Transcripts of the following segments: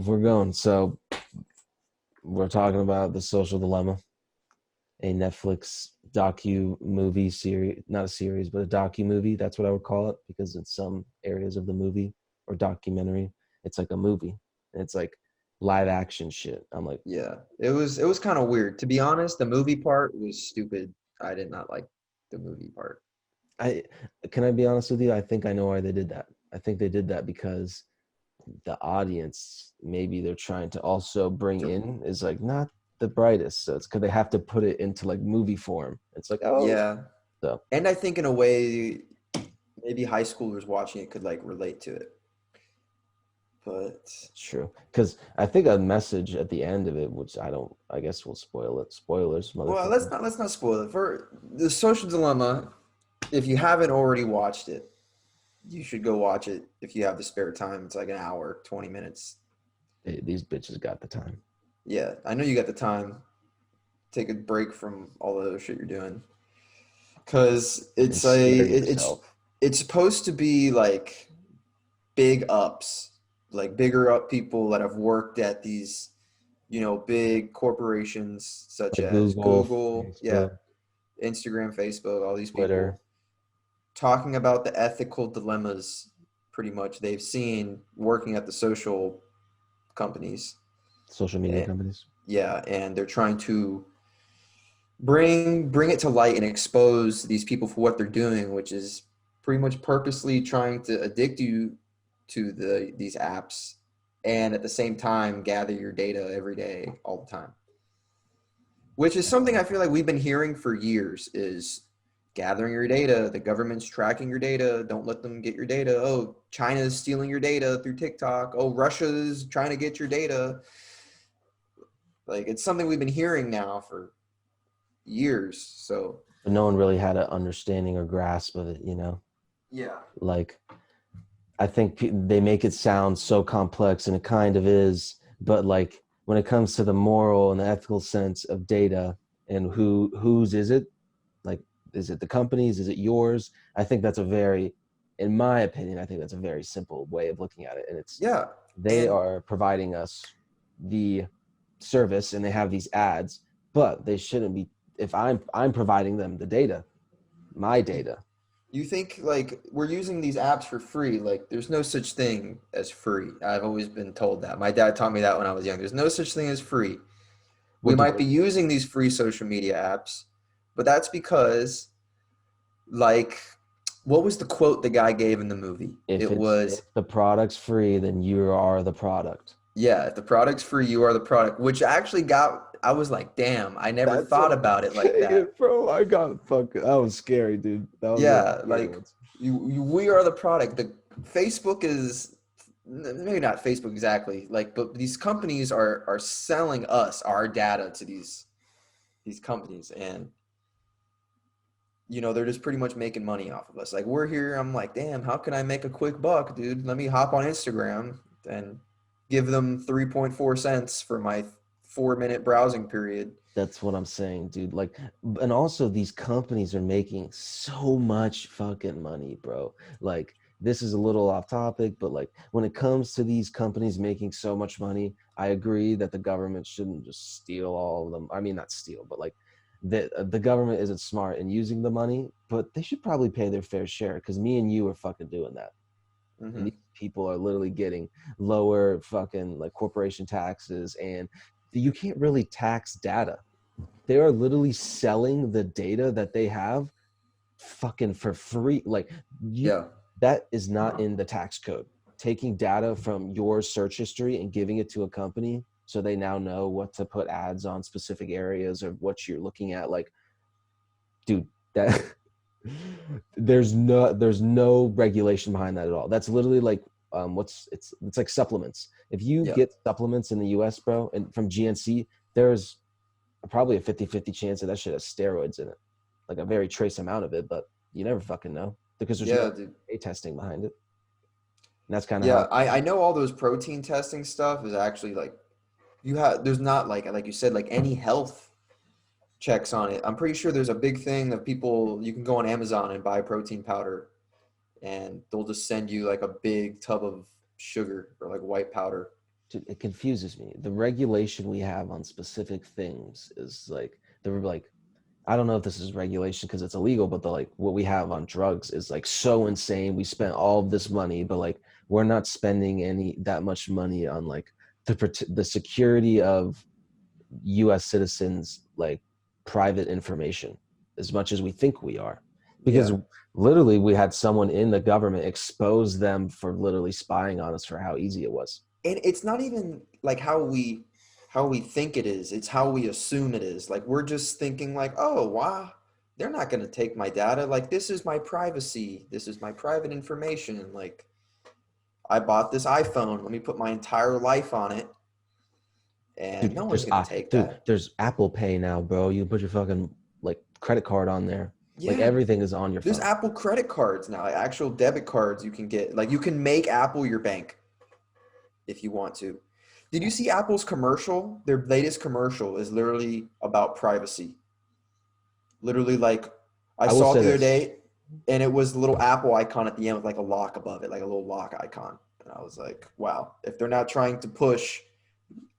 we're going. So we're talking about The Social Dilemma, a Netflix docu movie series, not a series, but a docu movie. That's what I would call it because in some areas of the movie or documentary, it's like a movie. And it's like live action shit. I'm like, Yeah, it was kind of weird. To be honest, the movie part was stupid. I did not like the movie part. I can I be honest with you? I think I know why they did that. I think they did that because the audience maybe they're trying to also bring in is like not the brightest. So it's because they have to put it into like movie form. It's like, oh, Yeah, so and I think in a way, maybe high schoolers watching it could like relate to it. But it's true. Because I think a message at the end of it, which I don't, I guess we'll spoil it. Spoilers, well, motherfucker. let's not spoil it. For the Social Dilemma, if you haven't already watched it, you should go watch it if you have the spare time. It's like an hour, 20 minutes. These bitches got the time. Yeah, I know you got the time. Take a break from all the other shit you're doing. Because And scare yourself. it's supposed to be like big ups, like bigger up people that have worked at these, big corporations such Like as Google, Google, yeah, Facebook, Instagram, Facebook, all these Twitter, people talking about the ethical dilemmas pretty much they've seen working at the social companies. social media Eh, companies. yeah, and they're trying to bring it to light and expose these people for what they're doing, which is pretty much purposely trying to addict you to these apps and at the same time gather your data every day all the time, which is something I feel like we've been hearing for years is gathering your data, the government's tracking your data, don't let them get your data. Oh, China's stealing your data through TikTok. Oh, Russia's trying to get your data. Like it's something we've been hearing now for years. So But no one really had an understanding or grasp of it, you know? yeah. Like, I think they make it sound so complex, and it kind of is. But like when it comes to the moral and the ethical sense of data and whose is it? Like, is it the company's? Is it yours? I think that's a very, in my opinion, I think that's a very simple way of looking at it. And it's Yeah. they And are providing us the service, and they have these ads, but they shouldn't be. If I'm providing them the data, my you, data. you think like we're using these apps for free. Like there's no such thing as free. I've always been told that. My dad taught me that when I was young. There's no such thing as free. We What do might they? be using these free social media apps, but that's because like what was the quote the guy gave in the movie? If It it's was, if the product's free, then you are the product. yeah, if the product's free, you are the product, which actually got I was like, damn, I never That's what thought I'm about it like saying, that. bro. I got fuck. That was scary, dude. That was one of the Yeah, scary like ones. we are the product. The Facebook is maybe not Facebook exactly, like, but these companies are selling us our data to these companies, and they're just pretty much making money off of us. Like we're here, I'm like, damn, how can I make a quick buck, dude? Let me hop on Instagram and give them 3.4 cents for my 4-minute browsing period. That's what I'm saying, dude. Like, and also these companies are making so much fucking money, bro. Like, this is a little off topic, but like when it comes to these companies making so much money, I agree that the government shouldn't just steal all of them. I mean, not steal, but like the government isn't smart in using the money, but they should probably pay their fair share because me and you are fucking doing that. And Hmm. these people are literally getting lower fucking like corporation taxes, and you can't really tax data. They are literally selling the data that they have fucking for free. Like, you, Yeah. that is not in the tax code. Taking data from your search history and giving it to a company so they now know what to put ads on specific areas of what you're looking at. Like, dude, that there's no regulation behind that at all. That's literally like what's it's like supplements. If you Yeah. get supplements in the US, bro, and from GNC, there's probably a 50-50 chance that that shit has steroids in it. Like a very trace amount of it, but you never fucking know because there's Yeah, no dude. A testing behind it. And that's kind of Yeah, how I know all those protein testing stuff is actually like there's not like you said like any health checks on it. I'm pretty sure there's a big thing of people you can go on Amazon and buy protein powder and they'll just send you like a big tub of sugar or like white powder. Dude, it confuses me. The regulation we have on specific things is like they're like I don't know if this is regulation because it's illegal, but the like what we have on drugs is like so insane. We spent all of this money, but like we're not spending any that much money on like the security of U.S. citizens like private information as much as we think we are, because Yeah. literally we had someone in the government expose them for literally spying on us for how easy it was. And it's not even like how we think it is, it's how we assume it is. Like we're just thinking like, oh wow, they're not going to take my data, like this is my privacy, this is my private information, like I bought this iPhone, let me put my entire life on it, and Dude, no one's going to take dude, that. there's Apple Pay now, bro. You put your fucking like credit card on there. Like Yeah, everything is on your there's phone. Apple credit cards now, like actual debit cards you can get, like you can make Apple your bank if you want to. Did you see Apple's commercial? Their latest commercial is literally about privacy. Literally, like I I will saw it say the other this. day, and it was the little Apple icon at the end with like a lock above it, like a little lock icon. And I was like, wow, if they're not trying to push,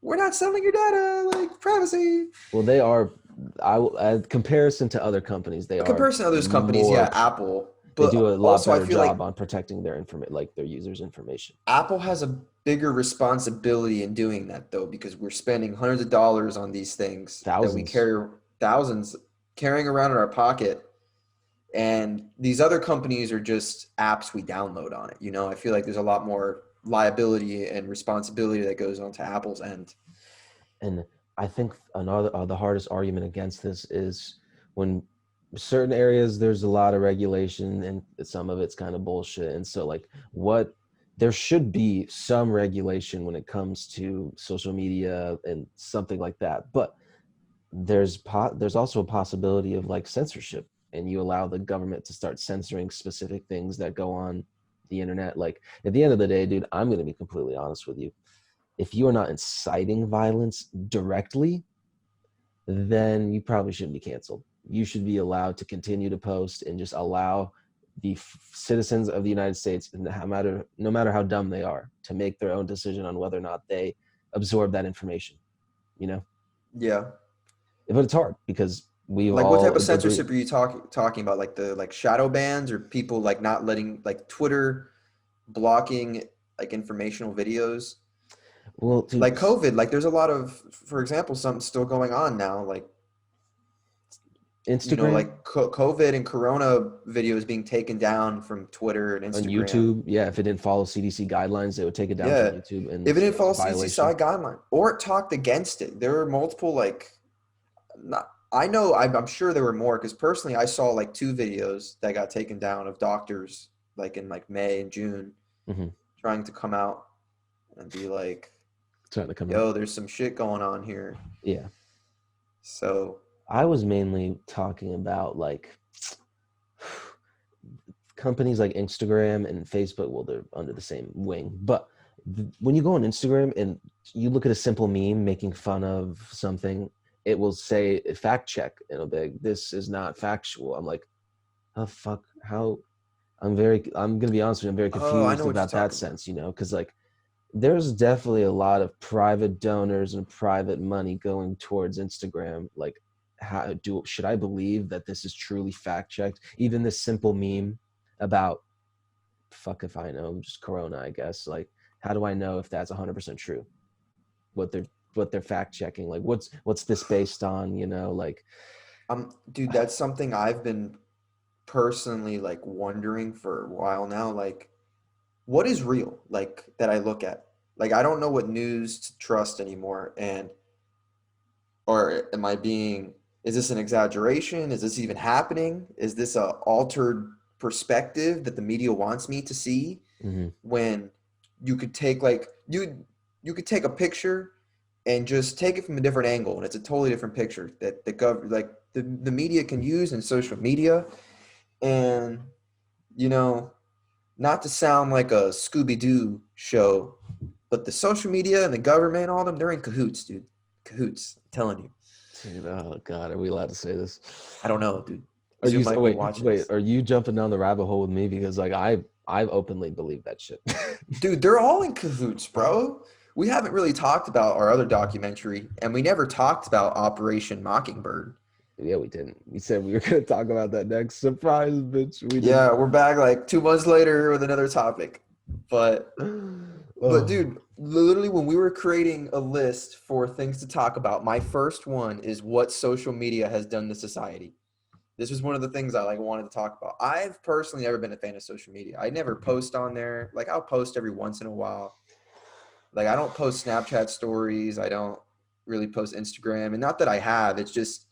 we're not selling your data, like privacy. Well, they are. Comparison to other companies, they A are comparison to those companies, more. yeah, Apple. They do But a lot also, I better feel like job on protecting their information, like their users' information. Apple has a bigger responsibility in doing that, though, because we're spending hundreds of dollars on these things that we Thousands. carry, thousands carrying around in our pocket. And these other companies are just apps we download on it. You know, I feel like there's a lot more liability and responsibility that goes on to Apple's end. And I think another the hardest argument against this is when certain areas there's a lot of regulation and some of it's kind of bullshit. And so like what there should be some regulation when it comes to social media and something like that. But there's also a possibility of like censorship, and you allow the government to start censoring specific things that go on the internet. Like at the end of the day, dude, I'm going to be completely honest with you. If you are not inciting violence directly, then you probably shouldn't be canceled. You should be allowed to continue to post and just allow the citizens of the United States, no matter how dumb they are, to make their own decision on whether or not they absorb that information. You know, Yeah. but it's hard because we Like what type all of agree. censorship are you talking about? Like the like shadow bans, or people like not letting, like Twitter blocking like informational videos? Well, dude, Like COVID, like there's a lot of, for example, something still going on now, like Instagram like COVID and Corona videos being taken down from Twitter and on Instagram. YouTube, yeah, if it didn't follow CDC guidelines, they would take it down from Yeah, YouTube, and if it so didn't that's a follow CDC violation. side guideline or it talked against it, there were multiple like, not, I know I'm sure there were more, because personally I saw like two videos that got taken down of doctors like in like May and June Hmm. trying to come out and be like, Trying to come out. yo, there's some shit going on here. Yeah, So I was mainly talking about like companies like Instagram and Facebook. Well, they're under the same wing, but when you go on Instagram and you look at a simple meme making fun of something, it will say fact check. It'll be like, this is not factual. I'm like, oh fuck, how? I'm gonna be honest with you, I'm very oh, I know confused what you're about that talking about. sense, because like there's definitely a lot of private donors and private money going towards Instagram. Like, should I believe that this is truly fact checked? Even this simple meme about fuck if I know, just Corona, I guess. Like, how do I know if that's 100% true? What they're fact checking? Like, what's this based on? Like, Dude, that's something I've been personally like wondering for a while now. Like, what is real? Like that I look at. Like I don't know what news to trust anymore. And or am I being? Is this an exaggeration? Is this even happening? Is this a altered perspective that the media wants me to see? mhm. When you could take like you could take a picture and just take it from a different angle, and it's a totally different picture that like the media can use in social media. And you know, not to sound like a Scooby-Doo show, but the social media and the government, all of them, they're in cahoots, dude. Cahoots, I'm telling you. Dude, oh god, are we allowed to say this? I don't know, dude. Are Is your you mic wait watching wait? this? Are you jumping down the rabbit hole with me? Because like I openly believe that shit. Dude, they're all in cahoots, bro. we haven't really talked about our other documentary, and we never talked about Operation Mockingbird. Yeah, we didn't. We said we were gonna talk about that next. Surprise, bitch. We did Yeah, not. we're back like 2 months later with another topic. But but Oh, dude, literally when we were creating a list for things to talk about, my first one is what social media has done to society. This was one of the things I like wanted to talk about. I've personally never been a fan of social media. I never post on there. Like I'll post every once in a while. Like I don't post Snapchat stories. I don't really post Instagram. And not that I have, it's just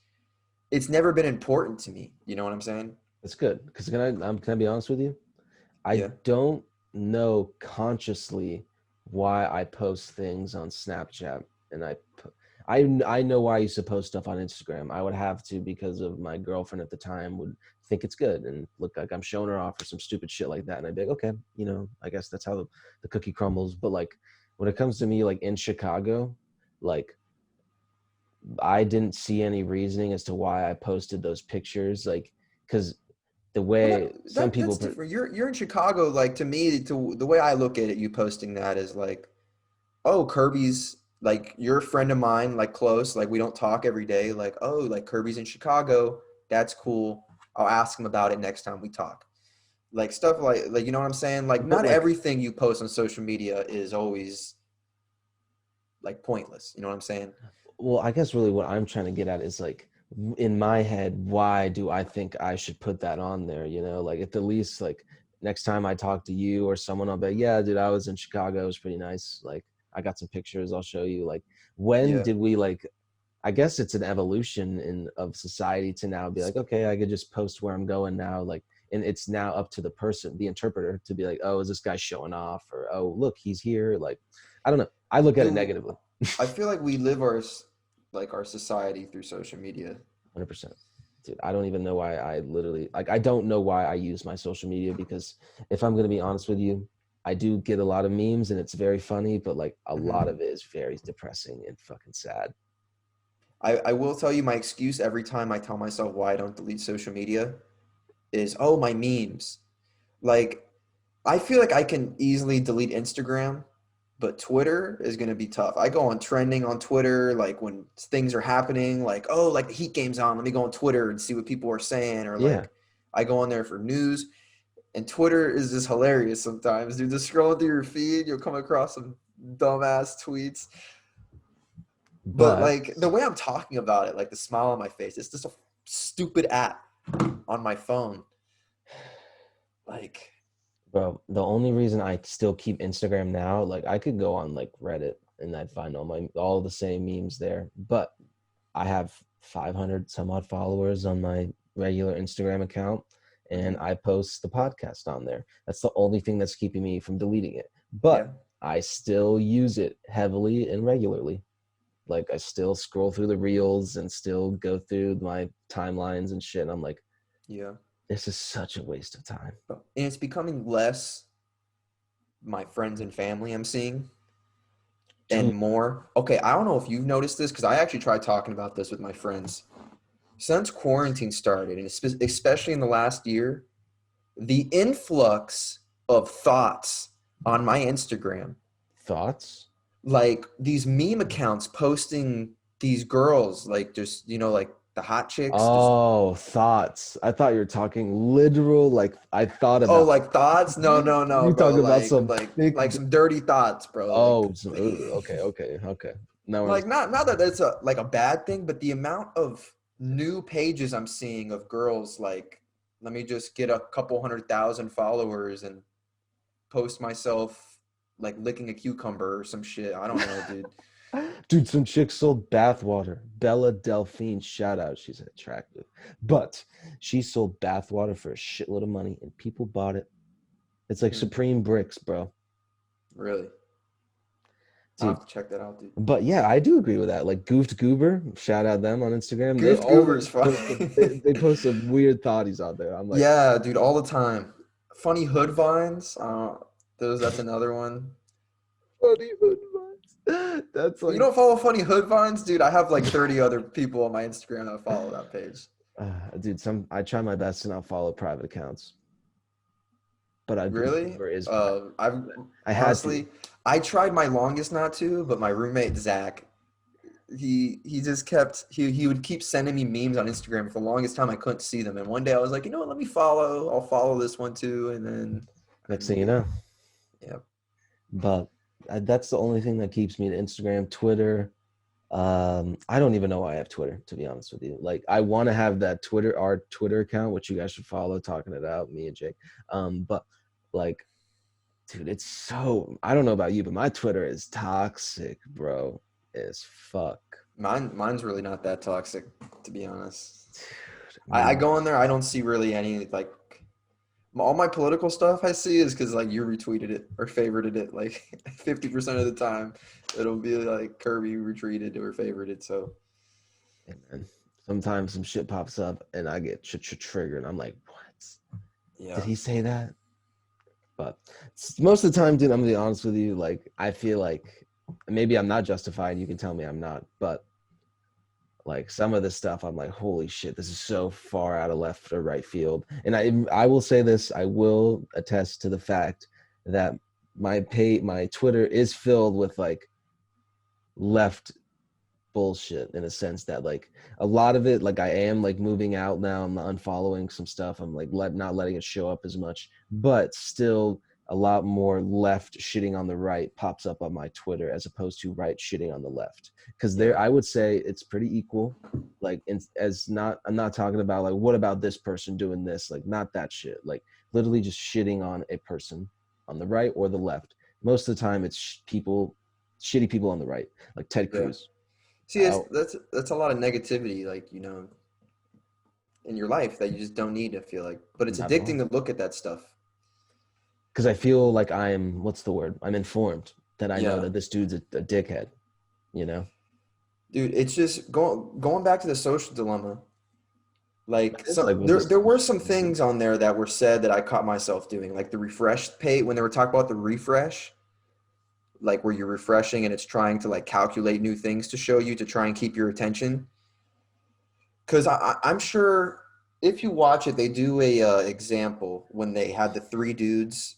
it's never been important to me. You know what I'm saying? it's good. Because can I be honest with you? I Yeah. don't know consciously why I post things on Snapchat, and I know why I used to post stuff on Instagram. I would have to because of my girlfriend at the time would think it's good and look like I'm showing her off or some stupid shit like that, and I'd be like, okay, I guess that's how the cookie crumbles. But like when it comes to me, like in Chicago, like I didn't see any reasoning as to why I posted those pictures, like because the Well, way some people that's different. You're in Chicago. Like to me, to the way I look at it, you posting that is like, oh, Kirby's like you're a friend of mine, like close. Like we don't talk every day. Like oh, like Kirby's in Chicago. That's cool. I'll ask him about it next time we talk. Like stuff like you know what I'm saying. Like but not like everything you post on social media is always like pointless. You know what I'm saying? well, I guess really what I'm trying to get at is like in my head, why do I think I should put that on there? Like at the least, like next time I talk to you or someone, I'll be like, yeah, dude, I was in Chicago. It was pretty nice. Like I got some pictures. I'll show you. Like when Yeah. did we like? I guess it's an evolution of society to now be like, okay, I could just post where I'm going now. Like, and it's now up to the person, the interpreter, to be like, oh, is this guy showing off? Or oh, look, he's here. Like, I don't know. I look at it Dude, negatively. I feel like we live like our society through social media. 100%. Dude, I don't even know why I literally like I don't know why I use my social media because if I'm going to be honest with you, I do get a lot of memes and it's very funny, but like a lot Mhm. of it is very depressing and fucking sad. I will tell you my excuse every time I tell myself why I don't delete social media is, oh, my memes. Like, I feel like I can easily delete Instagram, but Twitter is going to be tough. I go on trending on Twitter, like when things are happening, like, oh, like the Heat game's on. Let me go on Twitter and see what people are saying. Or Yeah, like, I go on there for news. And Twitter is just hilarious sometimes, dude. Just scrolling through your feed, you'll come across some dumbass tweets. But but like the way I'm talking about it, like the smile on my face, it's just a stupid app on my phone. Like, bro, the only reason I still keep Instagram now, like I could go on like Reddit and I'd find all the same memes there, but I have 500 some odd followers on my regular Instagram account and mhm, I post the podcast on there. That's the only thing that's keeping me from deleting it. But yeah, I still use it heavily and regularly. Like I still scroll through the reels and still go through my timelines and shit. And I'm like, yeah. this is such a waste of time. And it's becoming less my friends and family I'm seeing and Dude, more. Okay, I don't know if you've noticed this because I actually tried talking about this with my friends. Since quarantine started, and especially in the last year, the influx of thoughts on my Instagram, thoughts? like these meme accounts posting these girls, like just, like the hot chicks, just, Oh, thoughts. I thought you were talking literal, like I thought oh, about like thoughts? No, no, no, you bro. talking about Like, some thick some dirty thoughts, bro. oh some, okay, okay, okay. Now we're on the Like not that that's a bad thing, but the amount of new pages I'm seeing of girls like, let me just get a couple 100,000 followers and post myself like licking a cucumber or some shit. I don't know, dude. dude, some chick sold bathwater. Bella Delphine, shout out. She's attractive. But she sold bathwater for a shitload of money and people bought it. It's like Hmm, Supreme Bricks, bro. really? I'll Dude. have to check that out, dude. But yeah, I do agree with that. Like Goofed Goober, shout out them on Instagram. They Goof Goober's always post funny. they post some weird thoughties out there. I'm like, Yeah, dude, all the time. Funny hood vines. That's another one. funny hood vibes. That's You like, don't follow Funny Hood Vines, dude? I have like 30 other people on my Instagram that follow that page. dude. I try my best to not follow private accounts. but I've Really? never is. I've I had to. honestly, I tried my longest not to, but my roommate Zach, he just kept he would keep sending me memes on Instagram for the longest time. I couldn't see them, and one day I was like, you know what? Let me follow. I'll follow this one too, and then I Next thing you immediately, know, yeah, but that's the only thing that keeps me to Instagram, Twitter. I don't even know why I have Twitter, to be honest with you. Like, I want to have that Twitter, our Twitter account, which you guys should follow, talking it out, me and Jake. But like, dude, it's so, I don't know about you, but my Twitter is toxic, bro, as fuck. mine's really not that toxic, to be honest. I Dude, go in there, I don't see really any like all my political stuff I see is because like you retweeted it or favorited it like 50% of the time. It'll be like Kirby retweeted or favorited. So and then sometimes some shit pops up and I get triggered. I'm like, what? Did yeah, he say that? But most of the time, dude, I'm gonna be honest with you. Like, I feel like maybe I'm not justified. You can tell me I'm not, but like some of the stuff, I'm like, holy shit, this is so far out of left or right field. And I will say this, I will attest to the fact that my Twitter is filled with like left bullshit in a sense that like a lot of it, like I am like moving out now. I'm unfollowing some stuff. I'm like not letting it show up as much, but still a lot more left shitting on the right pops up on my Twitter as opposed to right shitting on the left. Because yeah, there, I would say it's pretty equal. Like, as not, I'm not talking about like what about this person doing this, like not that shit. Like literally just shitting on a person on the right or the left. Most of the time, it's people, shitty people on the right, like Ted yeah. Cruz. See, that's a lot of negativity, like in your life that you just don't need. I feel like, but it's Not at addicting all. to look at that stuff. Because I feel like I'm, what's the word? I'm informed that I know Yeah, that this dude's a dickhead, you know? dude, it's just going back to the social dilemma. Like It's like with there this. were some things on there that were said that I caught myself doing, like the refresh page when they were talking about the refresh, like where you're refreshing and it's trying to like calculate new things to show you to try and keep your attention. Because I'm sure if you watch it, they do a example when they had the three dudes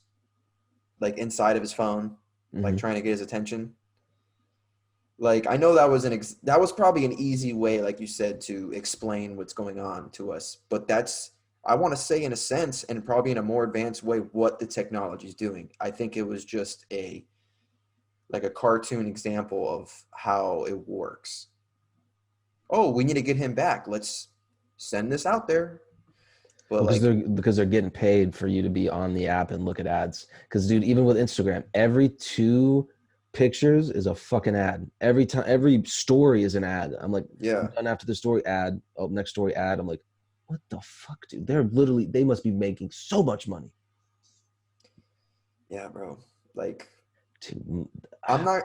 like inside of his phone, like Hmm. trying to get his attention. Like I know that was that was probably an easy way, like you said, to explain what's going on to us. But that's I want to say in a sense, and probably in a more advanced way, what the technology is doing. I think it was just a like a cartoon example of how it works. Oh, we need to get him back. Let's send this out there. But Well, like, because they're getting paid for you to be on the app and look at ads. Because dude, even with Instagram, every two pictures is a fucking ad. Every time, every story is an ad. I'm like, I'm yeah, done after the story ad. Oh, next story ad. I'm like, what the fuck, dude? They're literally, they must be making so much money. yeah, bro. Like, To, I'm not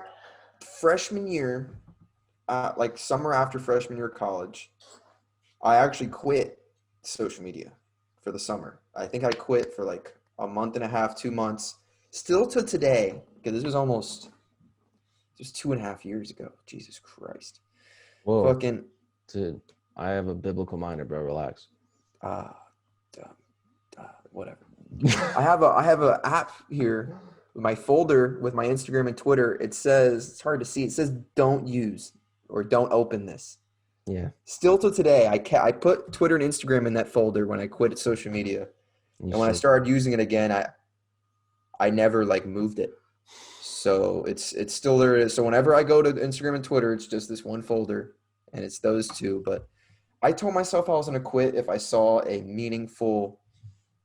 freshman year, like summer after freshman year of college. I actually quit social media for the summer. I think I quit for like a month and a half, 2 months. Still to today, because this was almost just 2.5 years ago. Jesus Christ. whoa, Fucking dude, I have a biblical minor, bro. Relax. uh, whatever. I have a app here, my folder with my Instagram and Twitter. It says it's hard to see. It says don't use or don't open this. Yeah, Still to today, I put Twitter and Instagram in that folder when I quit social media, you and when I should. started using it again, I never like moved it. So it's still there. So whenever I go to Instagram and Twitter, it's just this one folder, and it's those two. But I told myself I was gonna quit if I saw a meaningful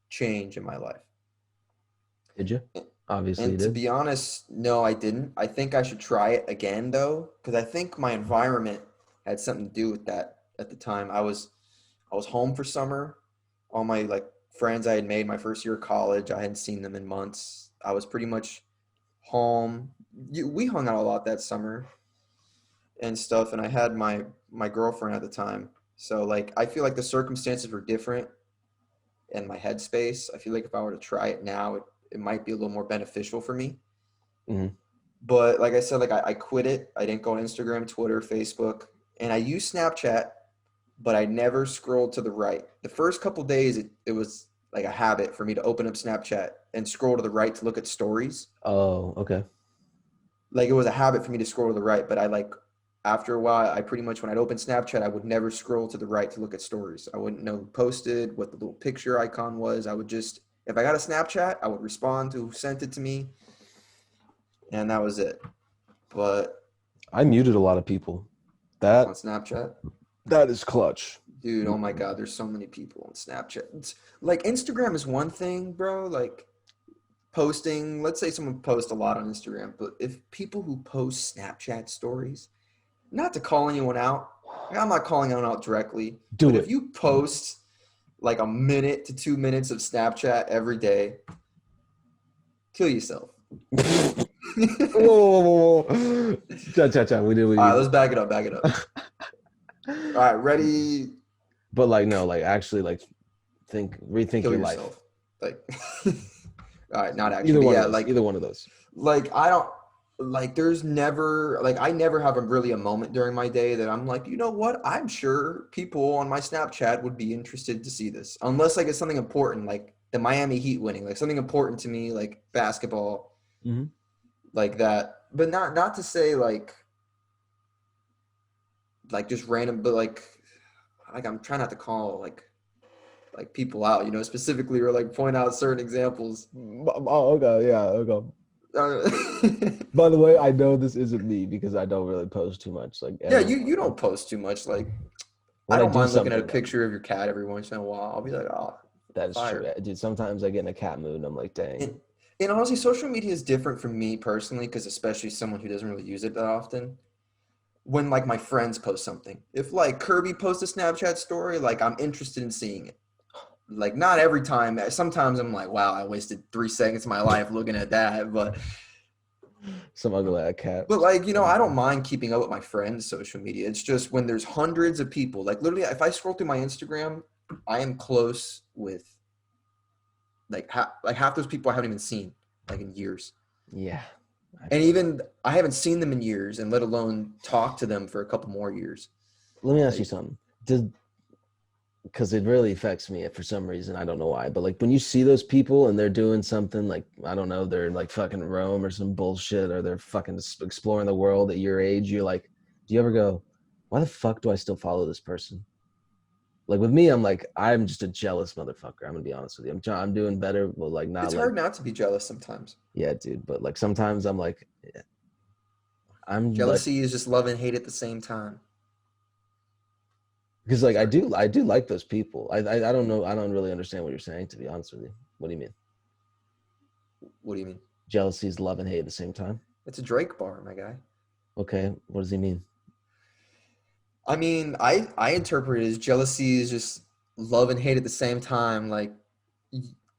change in my life. Did you? Obviously, you And to did. be honest, no, I didn't. I think I should try it again though, because I think my environment had something to do with that at the time. I was home for summer. All my like friends I had made my first year of college, I hadn't seen them in months. I was pretty much home. We hung out a lot that summer and stuff, and I had my girlfriend at the time. So like I feel like the circumstances were different in my headspace. I feel like if I were to try it now, it might be a little more beneficial for me. Hmm. But like I said, like I quit it. I didn't go on Instagram, Twitter, Facebook, and I used Snapchat, but I never scrolled to the right. The first couple days, it was like a habit for me to open up Snapchat and scroll to the right to look at stories. Oh, okay. Like it was a habit for me to scroll to the right, but I like after a while, I pretty much when I'd open Snapchat, I would never scroll to the right to look at stories. I wouldn't know who posted, what the little picture icon was. I would just, if I got a Snapchat, I would respond to who sent it to me, and that was it. But I muted a lot of people. on That Snapchat, that is clutch. dude, oh my God, there's so many people on Snapchat. Like Instagram is one thing, bro. Like posting, let's say someone posts a lot on Instagram, but if people who post Snapchat stories, not to call anyone out, I'm not calling anyone out directly, Do but it. if you post like a minute to 2 minutes of Snapchat every day, kill yourself. Whoa, whoa, whoa, whoa. Cha. We did what All right, you let's back it up. Back it up. All right, ready? But like no, like actually like rethink Kill your life. yourself. Like, all right, not actually, Either but one yeah, of those. like, Either one of those. I don't like. There's never like I never have a moment during my day that I'm like, you know what? I'm sure people on my Snapchat would be interested to see this, unless like it's something important, like the Miami Heat winning, like something important to me, like basketball, Mm-hmm. like that. But not to say like just random, but like I'm trying not to call like people out, you know, specifically or like point out certain examples. Oh, okay, yeah, okay. Uh, By the way, I know this isn't me because I don't really post too much. Like yeah, you don't post too much. Like I when I don't do mind looking at a something, picture of your cat every once in a while. I'll be like, oh, that is true. fire. Dude, sometimes I get in a cat mood and I'm like, dang. And, and honestly, social media is different from me personally, because especially someone who doesn't really use it that often. When like my friends post something, if like Kirby posts a Snapchat story, like I'm interested in seeing it. Like not every time. Sometimes I'm like, wow, I wasted 3 seconds of my life looking at that. Some ugly cat. But like, you know, I don't mind keeping up with my friends' social media. It's just when there's hundreds of people, like literally, if I scroll through my Instagram, I am close with like half those people I haven't even seen like in years. Yeah. And even I haven't seen them in years, and let alone talk to them for a couple more years. Let me ask you something. Because it really affects me for some reason. I don't know why. But like when you see those people and they're doing something like, I don't know, they're like fucking Rome or some bullshit, or they're fucking exploring the world at your age, you're like, do you ever go, why the fuck do I still follow this person? Like with me, I'm like, I'm just a jealous motherfucker. I'm gonna be honest with you. I'm doing better, but like not It's like, hard not to be jealous sometimes. yeah, dude. But like sometimes I'm like, I'm like, Jealousy is just love and hate at the same time. because like I do like those people. I don't know. I don't really understand what you're saying, to be honest with you. What do you mean? What do you mean? Jealousy is love and hate at the same time? It's a Drake bar, my guy. Okay, what does he mean? I mean, I interpret it as jealousy is just love and hate at the same time. Like,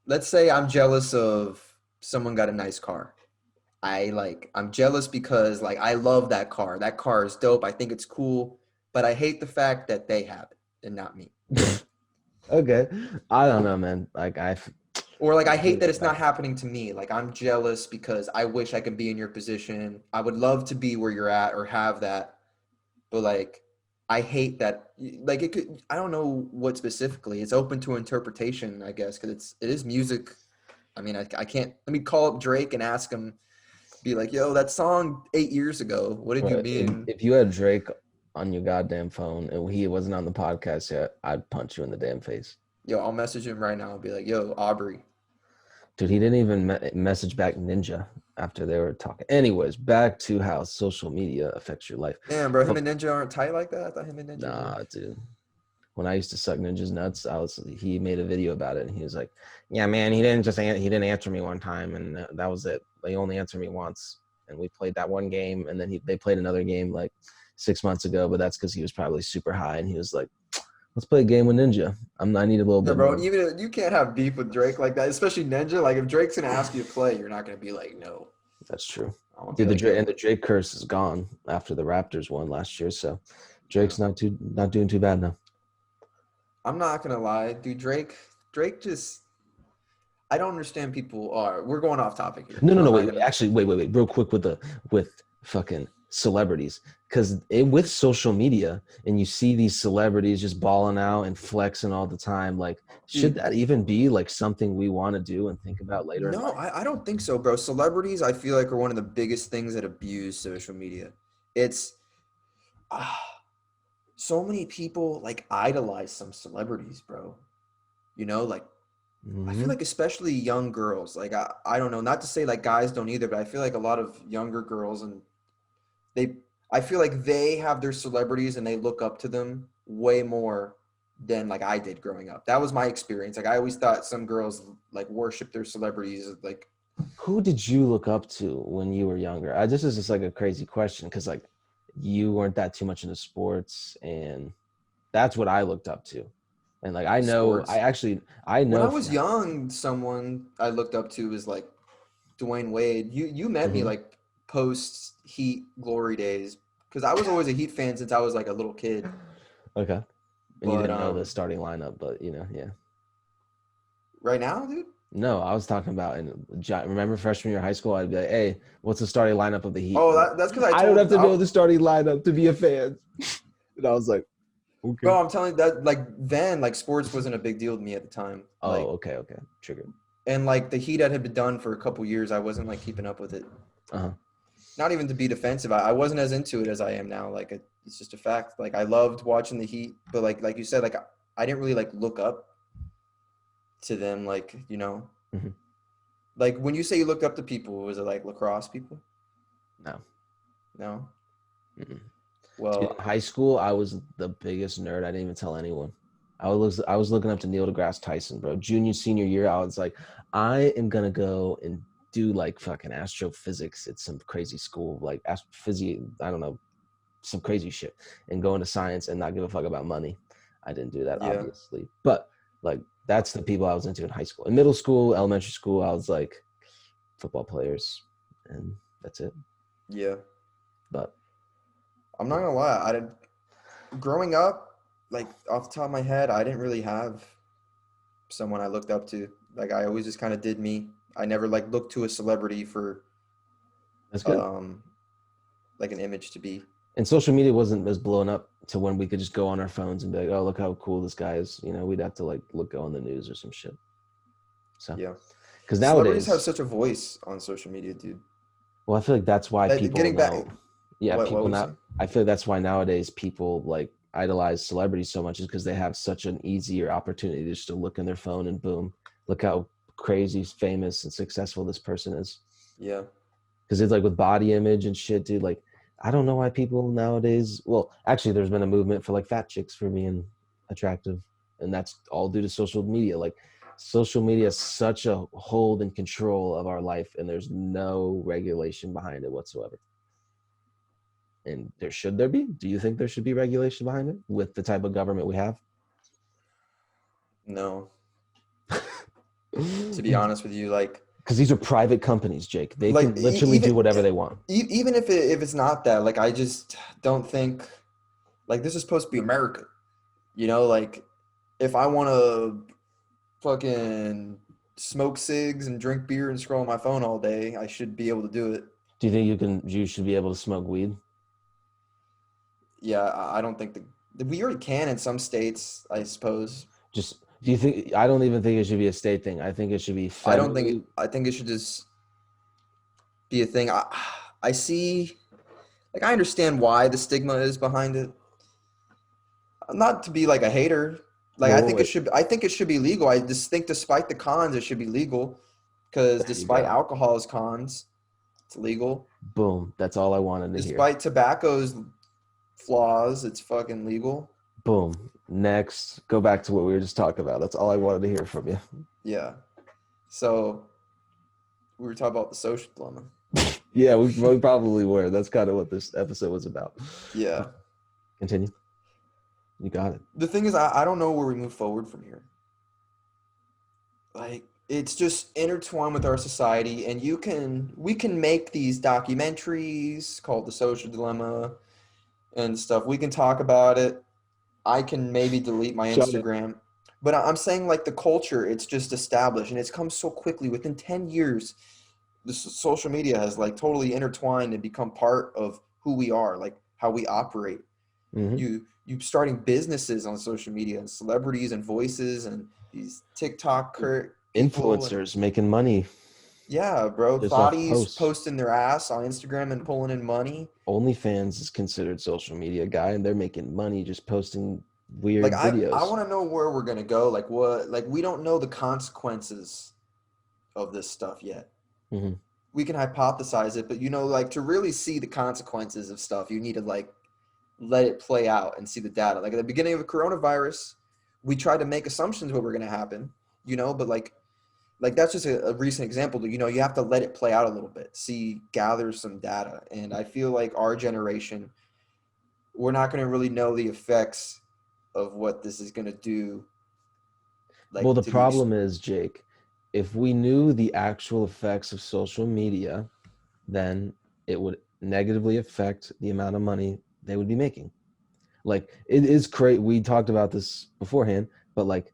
let's say I'm jealous of someone got a nice car. I'm jealous because like I love that car. That car is dope. I think it's cool, but I hate the fact that they have it and not me. Okay, I don't know, man. Like Or like I hate that it's not happening to me. Like I'm jealous because I wish I could be in your position. I would love to be where you're at or have that. But like I hate that like it could I don't know what specifically. It's open to interpretation, I guess, because it is music. I mean, I can't let me call up Drake and ask him, be like, yo, that song 8 years ago, what did you right. mean? If you had Drake on your goddamn phone and he wasn't on the podcast yet, I'd punch you in the damn face. Yo, I'll message him right now and be like, yo, Aubrey. Dude, he didn't even message back Ninja after they were talking. Anyways, back to how social media affects your life. Damn, bro, him and Ninja aren't tight like that? I thought him and Ninja were. Nah, dude. When I used to suck Ninja's nuts, he made a video about it, and he was like, "Yeah, man, he didn't answer me one time, and that was it. He only answered me once, and we played that one game, and then they played another game like 6 months ago, but that's because he was probably super high, and he was like, let's play a game with Ninja. I need a little Yeah, bit bro, more." even you can't have beef with Drake like that, especially Ninja. Like if Drake's gonna ask you to play, you're not gonna be like, no. That's true. I want Dude, to be like, the Drake curse is gone after the Raptors won last year, so Drake's not doing too bad now. I'm not gonna lie, dude. Drake just. I don't understand people. We're going off topic here. No. Wait. Actually, wait. Real quick with fucking celebrities, because with social media and you see these celebrities just balling out and flexing all the time, like should Dude, that even be like something we want to do and think about later in no, life? I don't think so, bro. Celebrities, I feel like, are one of the biggest things that abuse social media. It's ah, so many people like idolize some celebrities, bro. You know, like I feel Hmm. like especially young girls, like I don't know, not to say like guys don't either, but I feel like a lot of younger girls and they I feel like they have their celebrities and they look up to them way more than like I did growing up. That was my experience. Like I always thought some girls like worship their celebrities like Who did you look up to when you were younger? This is just like a crazy question because like you weren't that too much into sports, and that's what I looked up to. And like sports. I When know I was for young, someone I looked up to was like Dwayne Wade. You met me Mhm. like post Heat glory days because I was always a Heat fan since I was like a little kid. Okay. And you But didn't know the starting lineup, but yeah. right now, dude. No, I was talking about remember freshman year of high school, I'd be like, hey, what's the starting lineup of the Heat? Oh, You're like, that's because I I don't have told to know the starting lineup to be a fan. And I was like, okay. bro. I'm telling you that like then like sports wasn't a big deal to me at the time. Oh, Like okay. Triggered. and like the Heat that had been done for a couple years, I wasn't like keeping up with it. Uh-huh. Not even to be defensive, I wasn't as into it as I am now. Like it's just a fact. Like I loved watching the Heat, but like you said, like I didn't really like look up to them. Like Hmm. like when you say you looked up to people, was it like lacrosse people? No. No. Mm-mm. Dude, in Well, high school, I was the biggest nerd. I didn't even tell anyone. I was looking up to Neil deGrasse Tyson, bro. Junior, senior year, I was like, I am gonna go and do like fucking astrophysics at some crazy school, like astrophysics, I don't know, some crazy shit, and go into science and not give a fuck about money. I didn't do that, yeah, obviously. But like that's the people I was into in high school. In middle school, elementary school, I was like football players, and that's it. yeah. But I'm not gonna lie. I did growing up, like off the top of my head, I didn't really have someone I looked up to. Like I always just kind of did me. I never like looked to a celebrity for that's good. um like an image to be. And social media wasn't as blown up to when we could just go on our phones and be like, oh, look how cool this guy is. We'd have to like look on the news or some shit. So, Yeah. because Celebrities have nowadays, such a voice on social media, dude. well, I feel like that's why That people getting back now, yeah, what people was now, it? I feel like that's why nowadays people like idolize celebrities so much is because they have such an easier opportunity just to look in their phone and boom, look how crazy, famous, and successful this person is. Yeah. Because it's like with body image and shit, dude. Like, I don't know why people nowadays. Well, actually, there's been a movement for like fat chicks for being attractive, and that's all due to social media. Like, social media is such a hold and control of our life, and there's no regulation behind it whatsoever. And should there be? Do you think there should be regulation behind it with the type of government we have? No. To be Because honest with you, like these are private companies, Jake. They can literally even do whatever they want. even if it's not that, like I just don't think like this is supposed to be America. Like if I want to fucking smoke cigs and drink beer and scroll on my phone all day, I should be able to do it. Do you think you should be able to smoke weed? Yeah, I don't think we already can in some states, I suppose. Just do you think? I don't even think it should be a state thing. I think it should be I don't think federally. I think it should just be a thing. I see like I understand why the stigma is behind it. Not to be like a hater. Like Well, wait, I think it should be legal. I just think despite the cons it should be legal because there you despite go. alcohol's cons, it's legal. Boom. That's all I wanted to hear. Despite tobacco's flaws, it's fucking legal. Boom. Next, go back to what we were just talking about. That's all I wanted to hear from you. Yeah. So we were talking about the social dilemma. Yeah, we probably were. That's kind of what this episode was about. Yeah. Continue. You got it. The thing is, I don't know where we move forward from here. Like, it's just intertwined with our society, and we can make these documentaries called The Social Dilemma and stuff. We can talk about it. I can maybe delete my Shut it. Instagram. But I'm saying like the culture, it's just established and it's come so quickly. Within 10 years, social media has like totally intertwined and become part of who we are, like how we operate. Hmm. You starting businesses on social media, and celebrities and voices and these TikTok people, and Influencers making money yeah, bro, just off thotties posts. posting their ass on Instagram and pulling in money. OnlyFans is considered social media guy, and they're making money just posting Like weird I videos. want to know where we're gonna go. Like what? Like we don't know the consequences of this stuff yet. Hmm. We can hypothesize it, but like to really see the consequences of stuff, you need to like let it play out and see the data. Like at the beginning of the coronavirus, we tried to make assumptions what were going to happen, but like that's just a recent example. You have to let it play out a little bit, gather some data. And I feel like our generation, we're not going to really know the effects of what this is going to do, Well, like the to these. problem is, Jake, if we knew the actual effects of social media, then it would negatively affect the amount of money they would be making. Like, it is crazy. We talked about this beforehand, but like,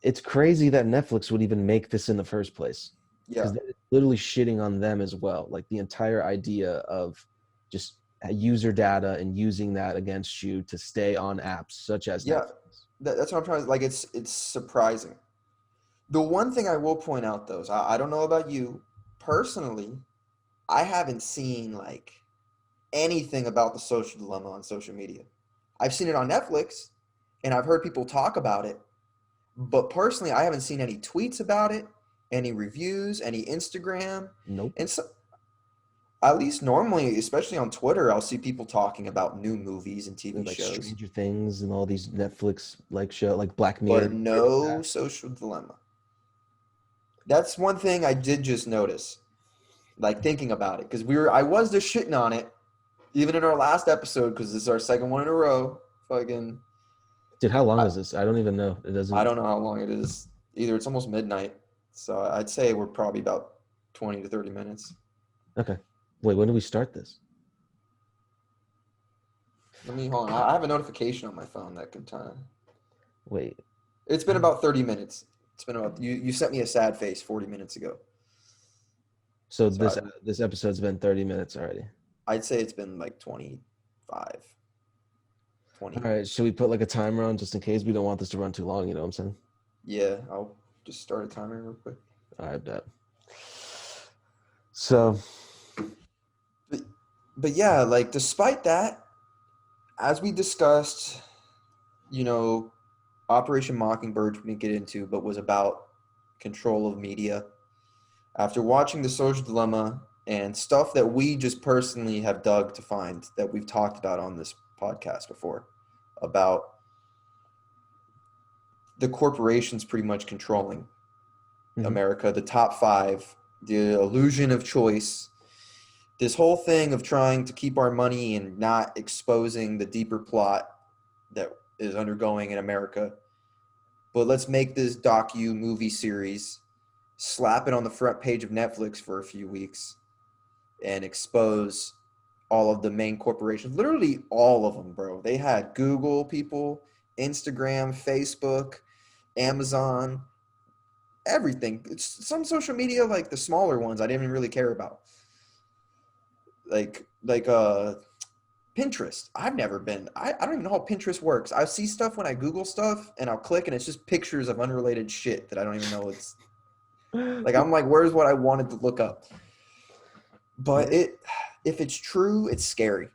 it's crazy that Netflix would even make this in the first place, Yeah. because they're literally shitting on them as well. Like, the entire idea of just user data and using that against you to stay on apps such as Yeah. Netflix. That's what I'm trying to, like, it's surprising. The one thing I will point out though is I don't know about you personally, I haven't seen like anything about the social dilemma on social media. I've seen it on Netflix and I've heard people talk about it, but personally, I haven't seen any tweets about it, any reviews, any Instagram. Nope. And so, at least normally, especially on Twitter, I'll see people talking about new movies and TV Like shows, Stranger Things and all these Netflix like show, like Black but Mirror, shit like no that. social dilemma. That's one thing I did just notice, like thinking about it, because I was just shitting on it, even in our last episode, because this is our second one in a row. Fucking, Dude, how long I, is this? I don't even know. It I doesn't. don't know how long it is. Either it's almost midnight, so I'd say we're probably about 20 to 30 minutes. Okay. Wait, when do we start this? Let me hold on. I have a notification on my phone that can time. Wait. It's been about 30 minutes. It's been about you sent me a sad face 40 minutes ago. So So this episode's been 30 minutes already. I'd say it's been like 25, All 20. right. Should we put like a timer on just in case we don't want this to run too long? You know what I'm saying? Yeah, I'll just start a timer real quick. I bet. So, But, but yeah, like despite that, as we discussed, you know, Operation Mockingbird we didn't get into, but was about control of media. After watching The Social Dilemma and stuff that we just personally have dug to find that we've talked about on this podcast before, about the corporations pretty much controlling mhm. America, the top five, the illusion of choice, this whole thing of trying to keep our money and not exposing the deeper plot that is undergoing in America. But let's make this docu movie series, slap it on the front page of Netflix for a few weeks, and expose all of the main corporations. Literally all of them, bro. They had Google people, Instagram, Facebook, Amazon, everything. It's some social media, like the smaller ones, I didn't even really care about. Like Pinterest. I've never been. I don't even know how Pinterest works. I see stuff when I Google stuff and I'll click and it's just pictures of unrelated shit that I don't even know it's like I'm like, where's what I wanted to look up? But Yeah. if it's true, it's scary.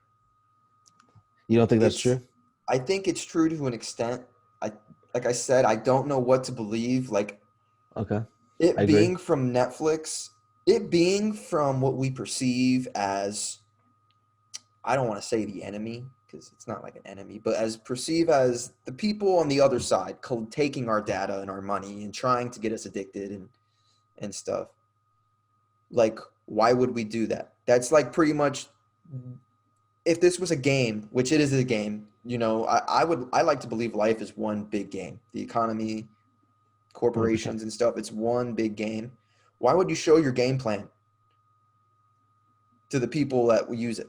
You don't think that's It's true? I think it's true to an extent. I like I said, I don't know what to believe. Like Okay. I it agree. being from Netflix, it being from what we perceive as, I don't want to say the enemy because it's not like an enemy, but as perceive as the people on the other side taking our data and our money and trying to get us addicted and stuff. Like, why would we do that? That's like pretty much, if this was a game, which it is a game, I like to believe life is one big game. The economy, 100%. corporations and stuff, it's one big game. Why would you show your game plan to the people that will use it?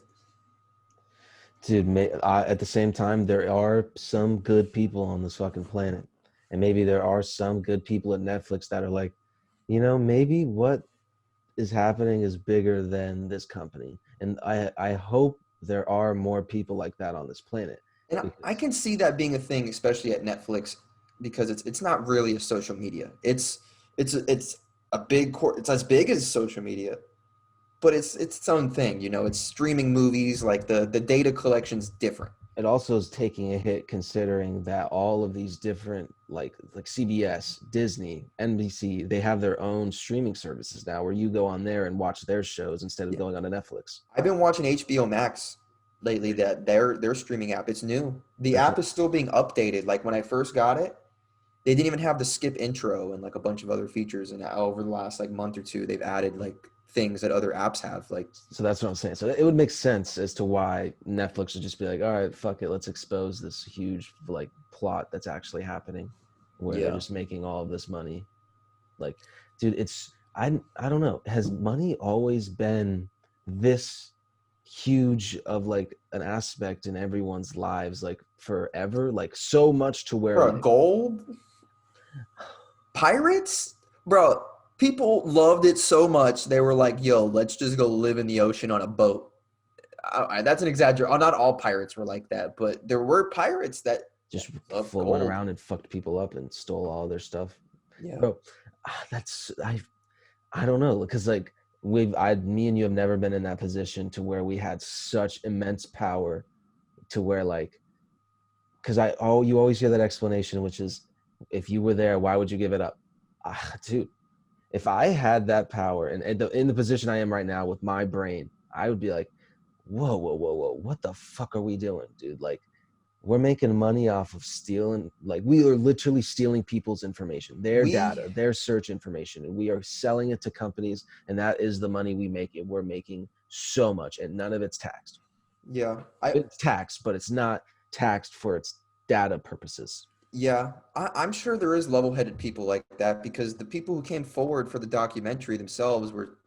Dude, at the same time, there are some good people on this fucking planet. And maybe there are some good people at Netflix that are like, maybe what is happening is bigger than this company. And I hope there are more people like that on this planet. And I Because can see that being a thing, especially at Netflix, because it's not really a social media. It's a big it's as big as social media, but it's its own thing. You know, it's streaming movies. Like the data collection's different. it also is taking a hit considering that all of these different like CBS, Disney, NBC, they have their own streaming services now where you go on there and watch their shows instead of Yeah. going on to Netflix. I've been watching HBO Max lately. That their streaming app. It's new. The That's app is still being updated. Like when I first got it, they didn't even have the skip intro and like a bunch of other features. And over the last like month or two, they've added like things that other apps have. Like So that's what I'm saying. So it would make sense as to why Netflix would just be like, all right, fuck it, let's expose this huge like plot that's actually happening, where they're yeah, just making all of this money. Like, dude, I don't know. Has money always been this huge of like an aspect in everyone's lives, like forever, like so much to where bro, like gold, pirates, bro. People loved it so much they were like, "Yo, let's just go live in the ocean on a boat." That's an exaggeration. Not all pirates were like that, but there were pirates that just loved went gold. around and fucked people up and stole all their stuff, Yeah. bro. That's I don't know, because like me and you have never been in that position to where we had such immense power to where like, because you always hear that explanation, which is, if you were there, why would you give it up? Dude, if I had that power and in the position I am right now with my brain, I would be like, whoa, whoa, whoa, whoa, what the fuck are we doing, dude? Like, we're making money off of stealing, like we are literally stealing people's information, their We data, their search information, and we are selling it to companies, and that is the money we make. And we're making so much, and none of it's taxed. yeah. I It's taxed, but it's not taxed for its data purposes. Yeah, I'm sure there is level-headed people like that because the people who came forward for the documentary themselves were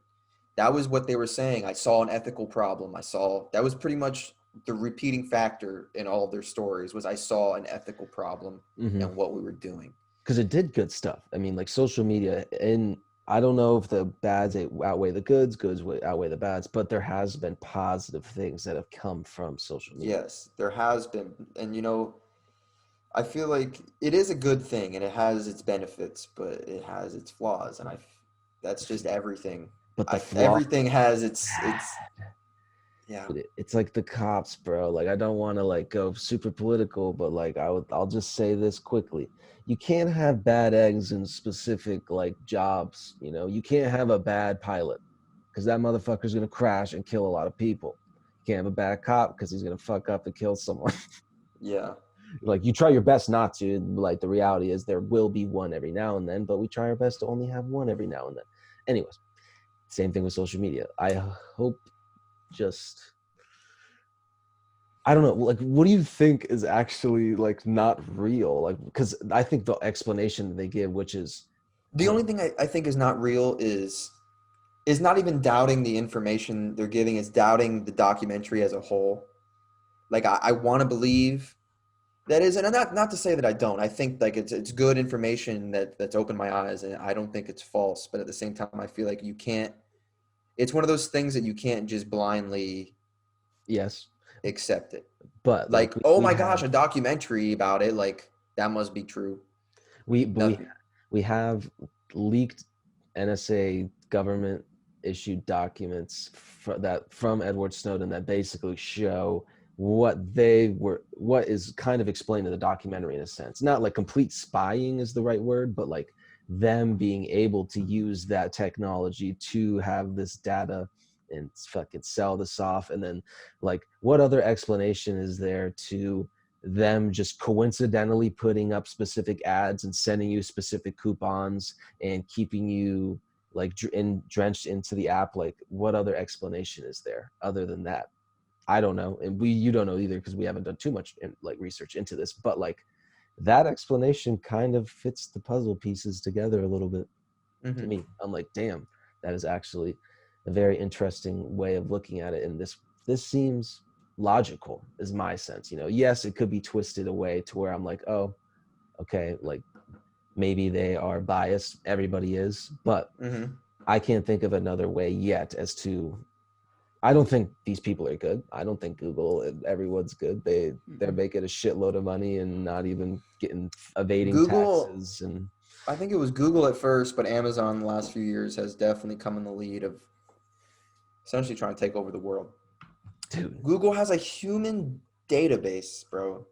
that was what they were saying. I saw an ethical problem. I saw that was pretty much the repeating factor in all of their stories was I saw an ethical problem Mm-hmm. in what we were doing. Because it did good stuff. I mean, like social media, and I don't know if the bads outweigh the goods, outweigh the bads, but there has been positive things that have come from social media. Yes, there has been, and you know, I feel like it is a good thing and it has its benefits, but it has its flaws, and that's just everything. But the flaw, Everything has its yeah. it's like the cops, bro. Like, I don't want to like go super political, but like I'll just say this quickly. You can't have bad eggs in specific like jobs. You can't have a bad pilot because that motherfucker's gonna crash and kill a lot of people. You can't have a bad cop because he's gonna fuck up and kill someone. Yeah. Like, you try your best not to. Like, the reality is there will be one every now and then, but we try our best to only have one every now and then. Anyways, same thing with social media. I hope just I don't know, like, what do you think is actually like not real? Like, because I think the explanation they give, which is The only thing I think is not real is not even doubting the information they're giving, it's doubting the documentary as a whole. Like I want to believe that is, and not to say that I don't. I think like it's good information that's opened my eyes, and I don't think it's false. But at the same time, I feel like you can't. It's one of those things that you can't just blindly yes, accept it. but like Like, oh we my gosh, have a documentary about it. Like that must be true. we Nothing. we have leaked NSA government issued documents from Edward Snowden that basically show what is kind of explained in the documentary, in a sense. Not like complete spying is the right word, but like them being able to use that technology to have this data and fucking sell this off. And then, like, what other explanation is there to them just coincidentally putting up specific ads and sending you specific coupons and keeping you like drenched into the app? Like, what other explanation is there other than that? I don't know, and you don't know either because we haven't done too much like research into this. But like, that explanation kind of fits the puzzle pieces together a little bit to Hmm. me. I'm like, damn, that is actually a very interesting way of looking at it, and this seems logical, is my sense. Yes, it could be twisted away to where I'm like, oh, okay, like maybe they are biased. Everybody is, but Hmm. I can't think of another way yet as to I don't think these people are good. I don't think Google and everyone's good. They're Mhm. making a shitload of money and not even getting evading Google, taxes. And I think it was Google at first, but Amazon the last few years has definitely come in the lead of essentially trying to take over the world. dude, Google has a human database, bro.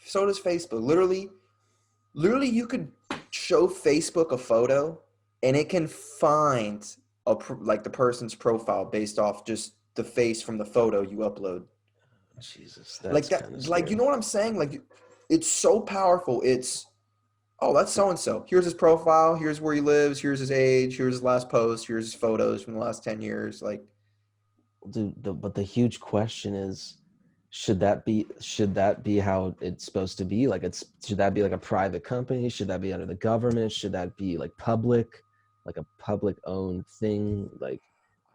So does Facebook. Literally, you could show Facebook a photo, and it can find like the person's profile based off just the face from the photo you upload. Jesus, Like that's kind of that, like you scary. know what I'm saying? Like it's so powerful. It's oh, that's so and so. Here's his profile. Here's where he lives. Here's his age. Here's his last post. Here's his photos from the last 10 years. Like Dude, but the huge question is, should that be how it's supposed to be? Like, should that be like a private company? Should that be under the government? Should that be like public, like a public owned thing? Like,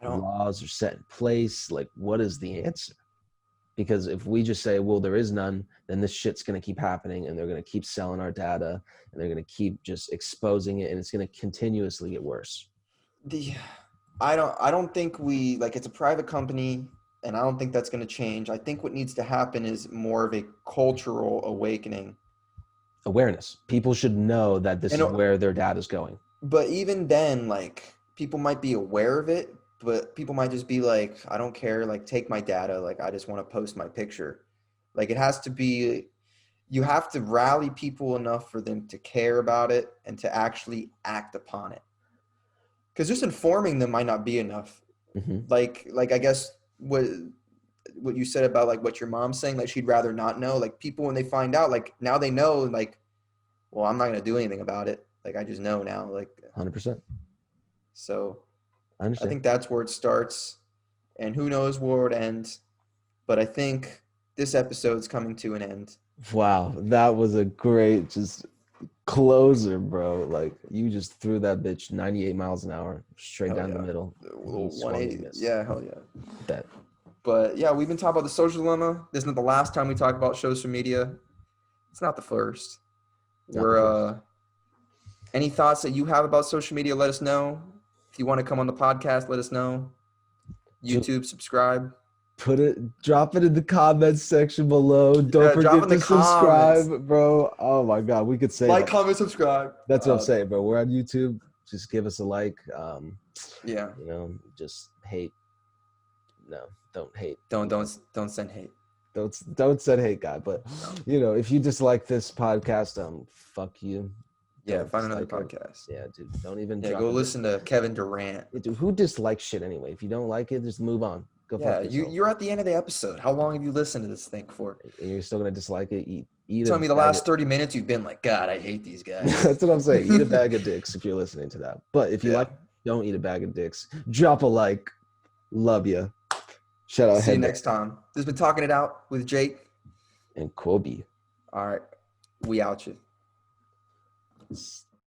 I don't. laws are set in place. Like, what is the answer? Because if we just say, well, there is none, then this shit's going to keep happening, and they're going to keep selling our data, and they're going to keep just exposing it, and it's going to continuously get worse. The I don't think we like it's a private company, and I don't think that's going to change. I think what needs to happen is more of a cultural awakening. Awareness. People should know that this And is where their data is going. but even then, like people might be aware of it, but people might just be like, I don't care, like take my data, like I just want to post my picture. Like it has to be you have to rally people enough for them to care about it and to actually act upon it. Because just informing them might not be enough. Hmm. Like I guess what you said about like what your mom's saying, like she'd rather not know. Like people when they find out, like now they know, like, well, I'm not gonna do anything about it. Like I just know now. Like 100%. so I I understand. think that's where it starts. And who knows where it ends. But I think this episode's coming to an end. Wow, that was a great just closer, bro. Like, you just threw that bitch 98 miles an hour straight Hell down the yeah. middle. A He little swung 180. and missed. Yeah, hell yeah. That But yeah, we've been talking about the social dilemma. This is not the last time we talk about social media. It's not the first. not the We're first. any thoughts that you have about social media, let us know. If you want to come on the podcast, let us know. Just YouTube, subscribe. drop it in the comments section below. Don't Yeah, drop forget in the to comments. subscribe, bro. Oh my god, we could say Like, that. comment, subscribe. That's what I'm saying, bro. We're on YouTube. Just give us a like. Yeah. Just hate. No, don't hate. Don't send hate. Don't send hate, guy. But No. if you dislike this podcast, fuck you. Yeah, Don't find another dislike it. podcast. Yeah, dude. Don't even Yeah, drop go a listen to Kevin Durant. dude, who dislikes shit anyway? If you don't like it, just move on. Go Yeah, fuck yourself. you're at the end of the episode. How long have you listened to this thing for? And you're still gonna dislike it. Eat a Tell me the bag of, last 30 minutes you've been like, God, I hate these guys. that's what I'm saying. Eat a bag of dicks if you're listening to that. But if you Yeah. like, don't eat a bag of dicks. Drop a like. Love you. Shout out See you Head next time. This has been Talking It Out with Jake. and Kobe. All right. We out you.